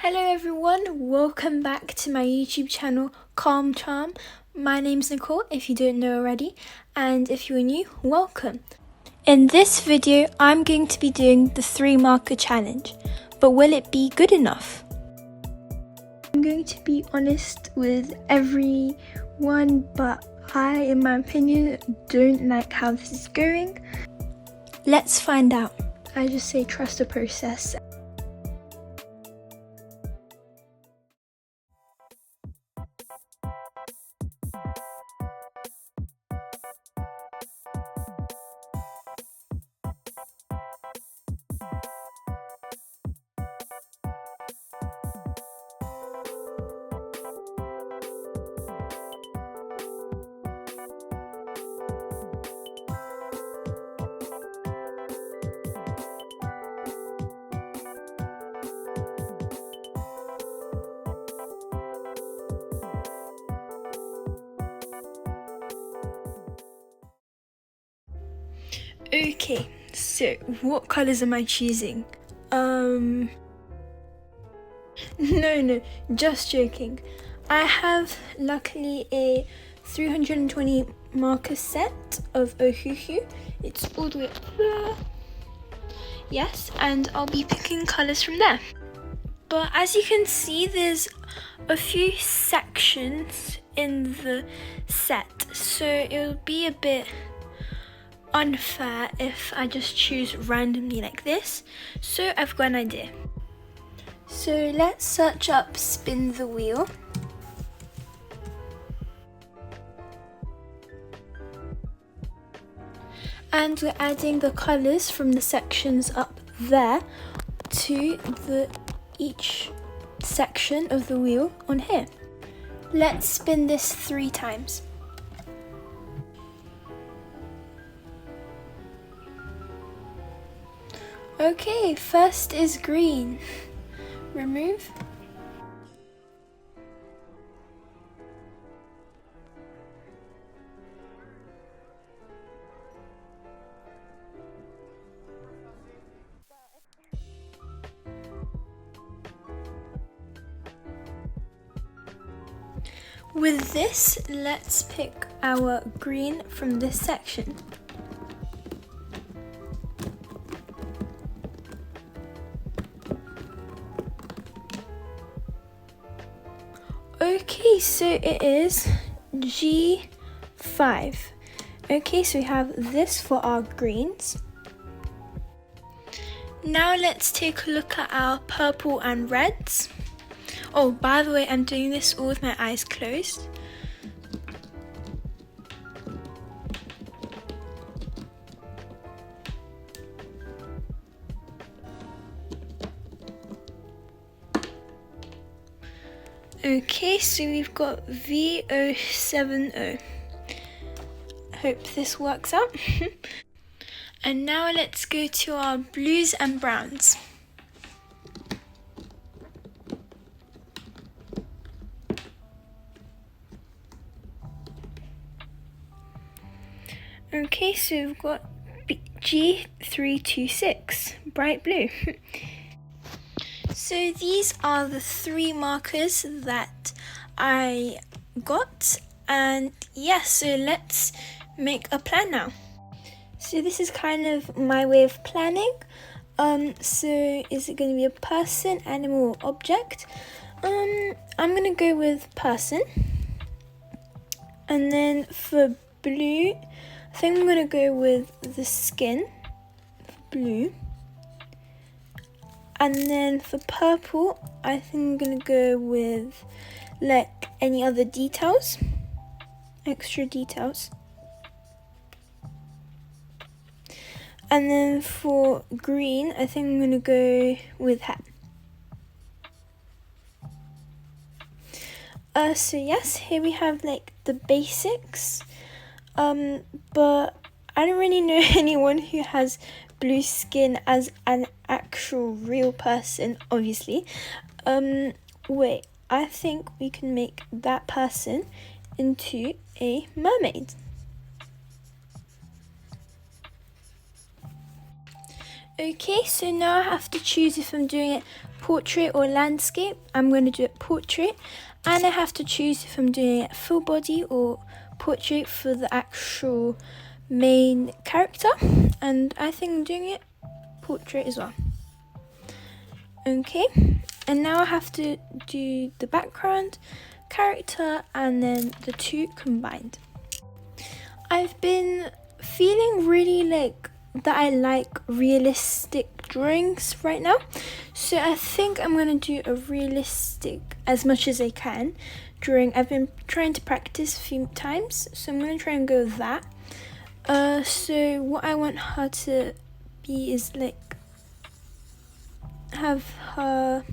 Hello everyone, welcome back to my YouTube channel Calm Charm. My name's Nicole if you don't know already, and if you're new, welcome. In this video I'm going to be doing the 3 marker challenge, but will it be good enough? I'm going to be honest with everyone, but I, in my opinion, don't like how this is going. Let's find out. I just say trust the process. Okay, so what colours am I choosing? No, just joking. I have luckily a 320 marker set of Ohuhu. It's all the way up there. Yes, and I'll be picking colours from there. But as you can see, there's a few sections in the set, so it'll be a bit unfair if I just choose randomly like this. So I've got an idea. So let's search up spin the wheel. And we're adding the colours from the sections up there to each section of the wheel on here. Let's spin this 3 times. Okay, first is green. Remove. With this, let's pick our green from this section. Okay, so it is G5. Okay, so we have this for our greens. Now let's take a look at our purple and reds. Oh, by the way, I'm doing this all with my eyes closed. Okay, so we've got VLLO. Hope this works out. And now let's go to our blues and browns. Okay, so we've got G326, bright blue. So these are the 3 markers that I got, and yes, so let's make a plan now. So this is kind of my way of planning. So is it going to be a person, animal, or object? I'm going to go with person. And then for blue, I think I'm going to go with the skin, blue. And then for purple, I think I'm going to go with like any other details, extra details. And then for green, I think I'm going to go with hat. So yes, here we have like the basics. But I don't really know anyone who has blue skin as an actual real person, obviously. Wait, I think we can make that person into a mermaid. Okay, so now I have to choose if I'm doing it portrait or landscape. I'm going to do it portrait, and I have to choose if I'm doing it full body or portrait for the actual main character, and I think I'm doing it portrait as well. Okay, and now I have to do the background, character, and then the two combined. I've been feeling really that I like realistic drawings right now, so I think I'm gonna do a realistic as much as I can drawing. I've been trying to practice a few times, so I'm gonna try and go with that. So what I want her to be is have her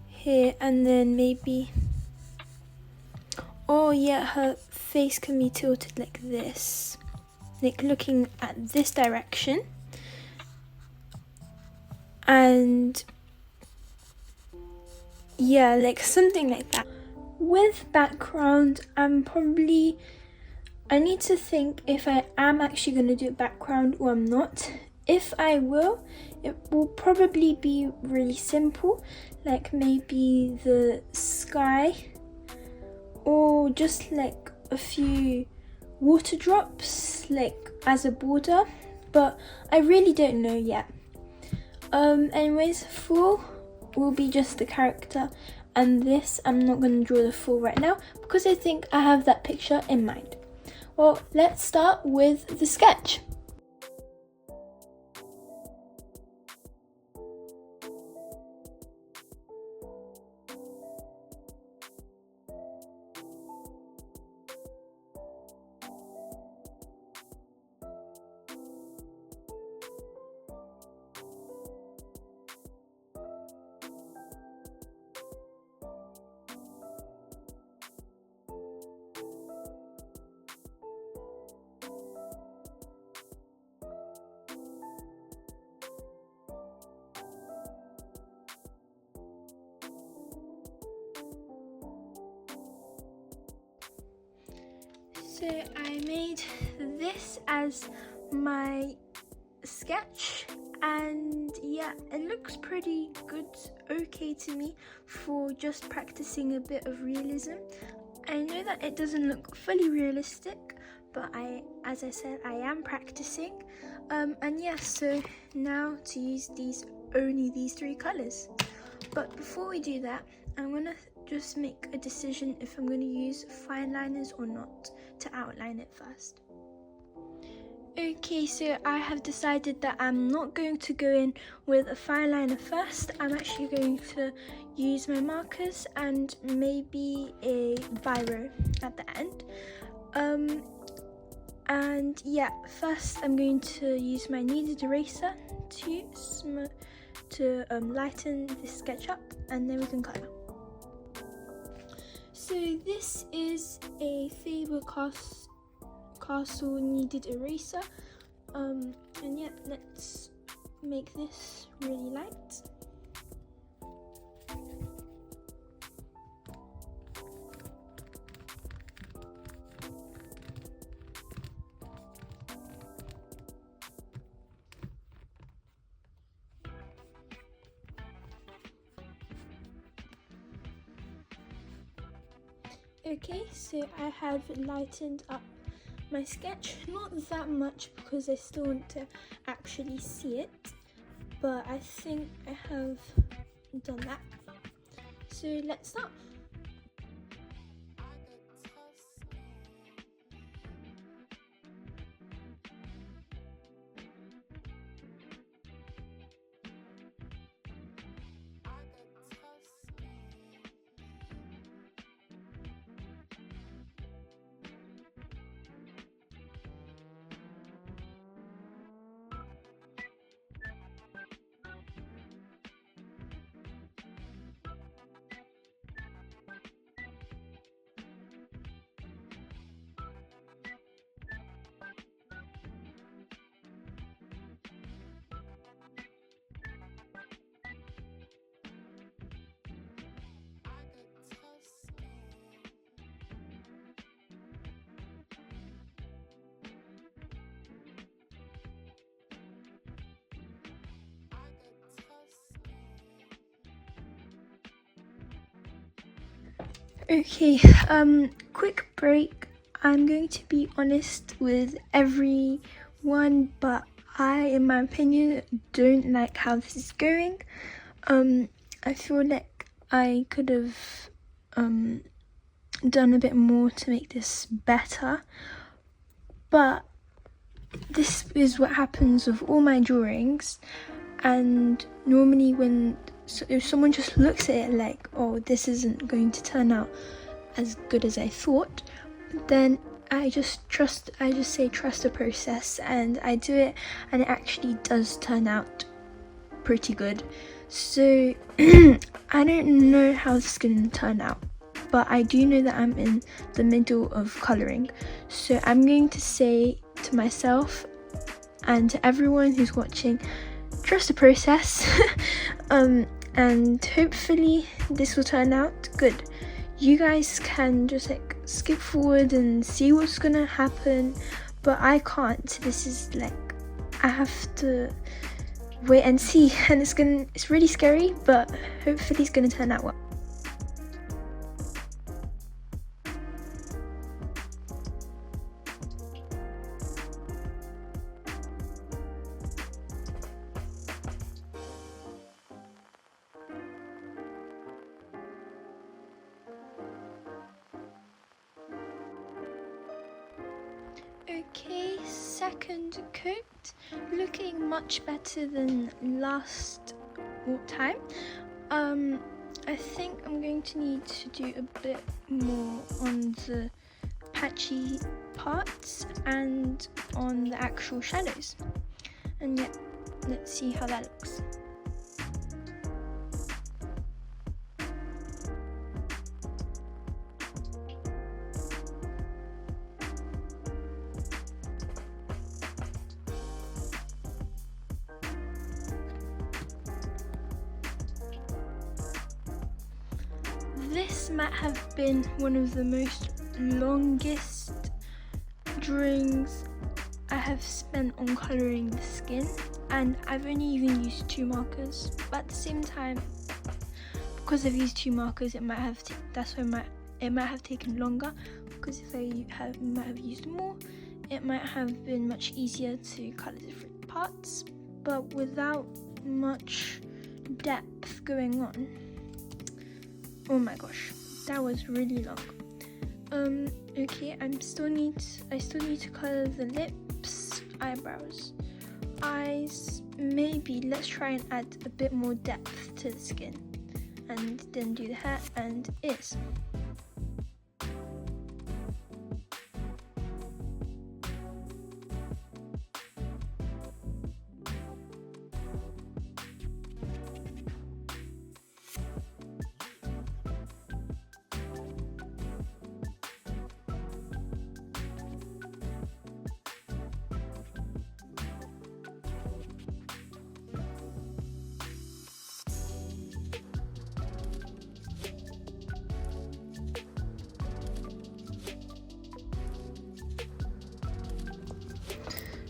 here, and then maybe, oh yeah, her face can be tilted like this, looking at this direction, and yeah, something like that. With background, I need to think if I am actually going to do a background or I'm not. If I will, it will probably be really simple, like maybe the sky, or just a few water drops as a border, but I really don't know yet. Anyways, full will be just the character, and this I'm not going to draw the full right now because I think I have that picture in mind. Well, let's start with the sketch. So I made this as my sketch, and yeah, it looks pretty good, okay to me for just practicing a bit of realism. I know that it doesn't look fully realistic, but as I said, I am practicing. And yeah, so now to use only these three colors. But before we do that, I'm gonna just make a decision if I'm gonna use fine liners or not to outline it first. Okay, so I have decided that I'm not going to go in with a fine liner first. I'm actually going to use my markers and maybe a biro at the end. And yeah, first I'm going to use my kneaded eraser to lighten this sketch up, and then we can colour. So this is a Faber-Castell kneaded eraser, and yeah, let's make this really light. Okay, so I have lightened up my sketch, not that much because I still want to actually see it, but I think I have done that. So let's start. Okay, quick break. I'm going to be honest with everyone, but I, in my opinion, don't like how this is going. I feel like I could have done a bit more to make this better, but this is what happens with all my drawings. And normally if someone just looks at it like, oh, this isn't going to turn out as good as I thought, then I just say trust the process, and I do it, and it actually does turn out pretty good. So I don't know how this is going to turn out, but I do know that I'm in the middle of colouring. So I'm going to say to myself and to everyone who's watching, trust the process. And hopefully this will turn out good. You guys can just like skip forward and see what's gonna happen, but I can't. This is like, I have to wait and see, and it's really scary, but hopefully it's gonna turn out well. Okay, second coat, looking much better than last time. I think I'm going to need to do a bit more on the patchy parts and on the actual shadows. And yeah, let's see how that looks. This might have been one of the most longest drawings I have spent on colouring the skin, and I've only even used 2 markers, but at the same time, because I've used 2 markers, it might have taken longer, because if I might have used more, it might have been much easier to colour different parts, but without much depth going on. Oh my gosh, that was really long. Okay, I still need to colour the lips, eyebrows, eyes. Maybe let's try and add a bit more depth to the skin, and then do the hair and ears.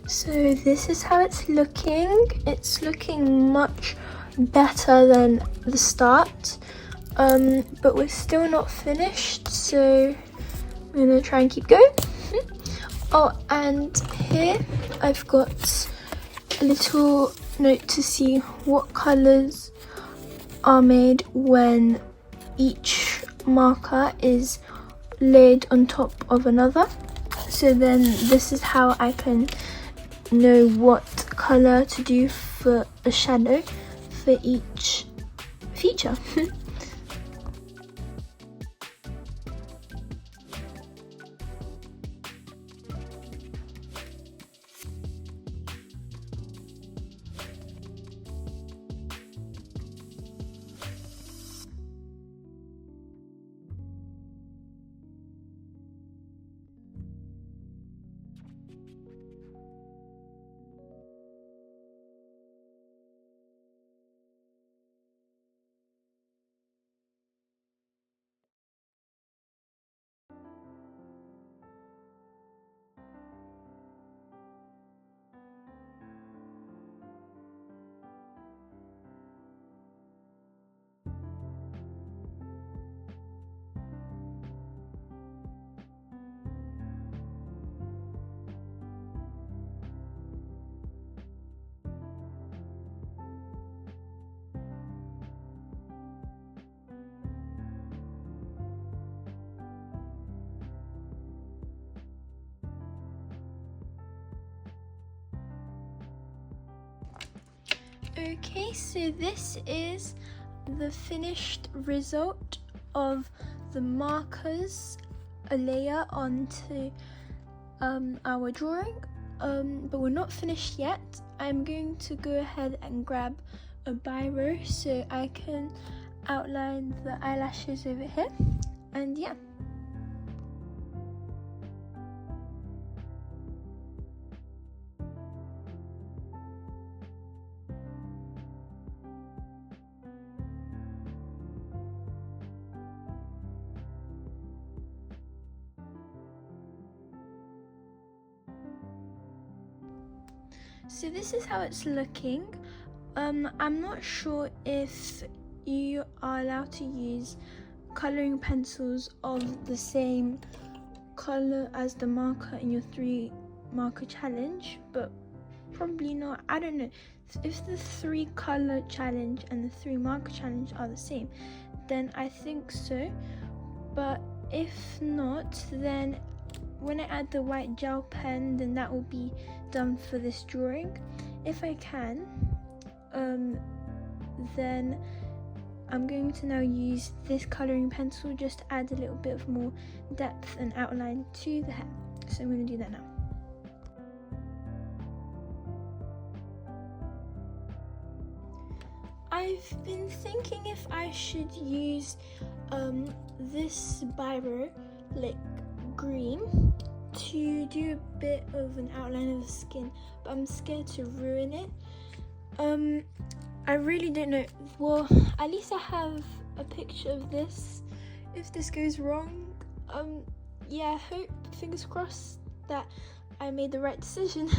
So this is how it's looking. It's looking much better than the start, but we're still not finished, so I'm gonna try and keep going. Oh, and here I've got a little note to see what colours are made when each marker is laid on top of another. So then this is how I can know what colour to do for a shadow for each feature. Okay, so this is the finished result of the markers, a layer onto our drawing, but we're not finished yet. I'm going to go ahead and grab a biro so I can outline the eyelashes over here, and yeah. So this is how it's looking. I'm not sure if you are allowed to use colouring pencils of the same colour as the marker in your 3 marker challenge, but probably not. I don't know. If the 3 colour challenge and the 3 marker challenge are the same, then I think so. But if not, then when I add the white gel pen, then that will be done for this drawing. If I can, then I'm going to now use this colouring pencil just to add a little bit of more depth and outline to the hair. So I'm going to do that now. I've been thinking if I should use this biro, like green, to do a bit of an outline of the skin, but I'm scared to ruin it. I really don't know. Well, at least I have a picture of this. If this goes wrong, yeah, I hope, fingers crossed, that I made the right decision.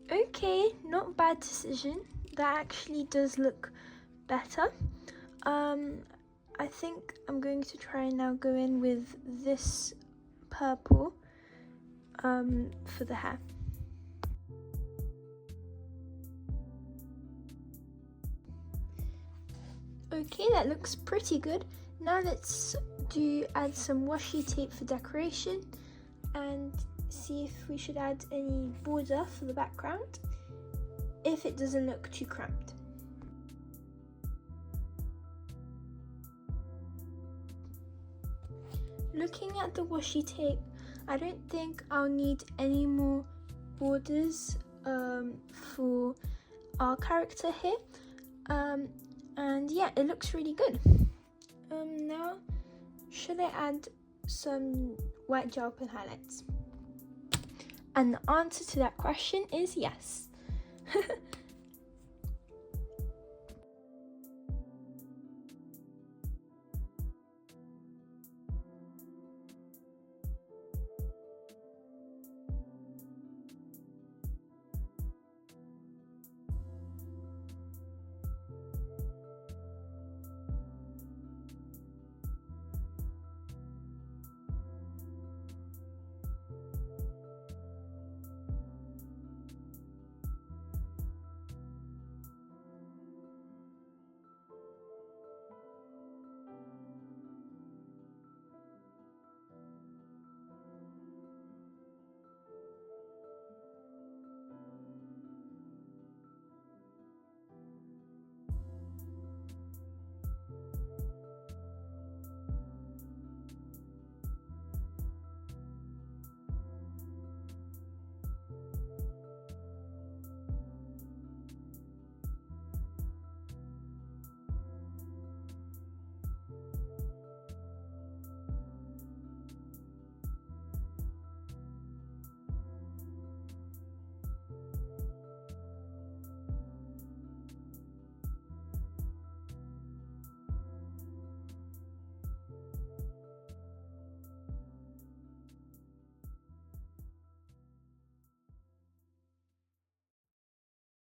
Okay, not a bad decision. That actually does look better. I think I'm going to try and now go in with this purple for the hair. Okay, that looks pretty good. Now let's add some washi tape for decoration and see if we should add any border for the background, if it doesn't look too cramped. Looking at the washi tape, I don't think I'll need any more borders for our character here. And yeah, it looks really good. Now, should I add some white gel pen highlights? And the answer to that question is yes.